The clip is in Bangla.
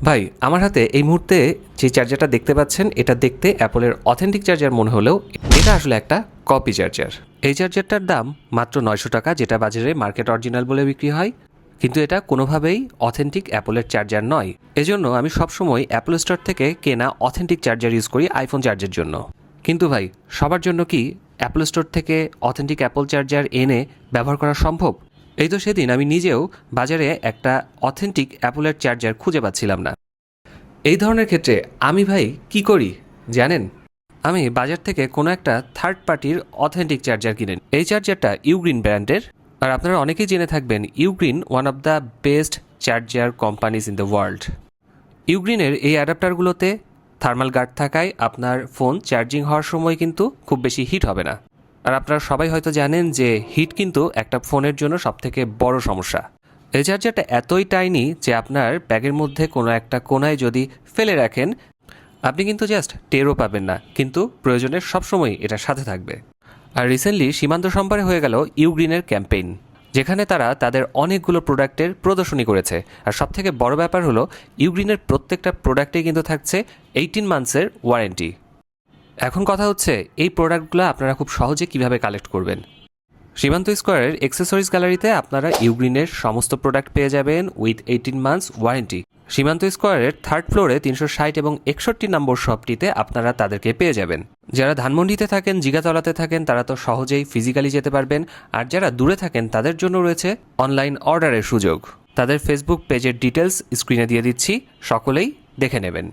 ভাই আমার হাতে এই মুহূর্তে যে চার্জারটা দেখতে পাচ্ছেন, এটা দেখতে অ্যাপলের অথেন্টিক চার্জার মনে হলেও এটা আসলে একটা কপি চার্জার। এই চার্জারটার দাম মাত্র 900 টাকা, যেটা বাজারে মার্কেট অরিজিনাল বলে বিক্রি হয়, কিন্তু এটা কোনোভাবেই অথেন্টিক অ্যাপলের চার্জার নয়। এজন্য আমি সবসময় অ্যাপল স্টোর থেকে কেনা অথেন্টিক চার্জার ইউজ করি আইফোন চার্জের জন্য। কিন্তু ভাই, সবার জন্য কি অ্যাপল স্টোর থেকে অথেন্টিক অ্যাপল চার্জার এনে ব্যবহার করা সম্ভব? এই তো সেদিন আমি নিজেও বাজারে একটা অথেন্টিক অ্যাপলের চার্জার খুঁজে পাচ্ছিলাম না। এই ধরনের ক্ষেত্রে আমি ভাই কি করি জানেন? আমি বাজার থেকে কোনো একটা থার্ড পার্টির অথেন্টিক চার্জার কিনেন। এই চার্জারটা ইউগ্রিন ব্র্যান্ডের, আর আপনারা অনেকেই জেনে থাকবেন Ugreen one of the best charger companies in the world. ইউগ্রিনের এই অ্যাডাপ্টারগুলোতে থার্মাল গার্ড থাকায় আপনার ফোন চার্জিং হওয়ার সময় কিন্তু খুব বেশি হিট হবে না। আর আপনারা সবাই হয়তো জানেন যে হিট কিন্তু একটা ফোনের জন্য সবথেকে বড় সমস্যা। এই চার্জারটা এতই টাইনি যে আপনার ব্যাগের মধ্যে কোনো একটা কোনায় যদি ফেলে রাখেন, আপনি কিন্তু জাস্ট টেরও পাবেন না, কিন্তু প্রয়োজনে সবসময় এটা সাথে থাকবে। আর রিসেন্টলি সীমান্ত সম্পারে হয়ে গেল ইউগ্রিনের ক্যাম্পেইন, যেখানে তারা তাদের অনেকগুলো প্রোডাক্টের প্রদর্শনী করেছে। আর সবথেকে বড় ব্যাপার হলো ইউগ্রিনের প্রত্যেকটা প্রোডাক্টেই কিন্তু থাকছে 18 মান্থসের ওয়ারেন্টি। এখন কথা হচ্ছে এই প্রোডাক্টগুলো আপনারা খুব সহজে কিভাবে কালেক্ট করবেন। সীমান্ত স্কোয়ারের অ্যাক্সেসরিজ গ্যালারিতে আপনারা ইউগ্রিনের সমস্ত প্রোডাক্ট পেয়ে যাবেন উইথ 18 মান্থস ওয়ারেন্টি। সীমান্ত স্কোয়ারের থার্ড ফ্লোরে 360 এবং 61 নম্বর শপটিতে আপনারা তাদেরকে পেয়ে যাবেন। যারা ধানমন্ডিতে থাকেন, জিগাতলাতে থাকেন, তারা তো সহজেই ফিজিক্যালি যেতে পারবেন। আর যারা দূরে থাকেন তাদের জন্য রয়েছে অনলাইন অর্ডারের সুযোগ। তাদের ফেসবুক পেজের ডিটেলস স্ক্রিনে দিয়ে দিচ্ছি, সকলেই দেখে নেবেন।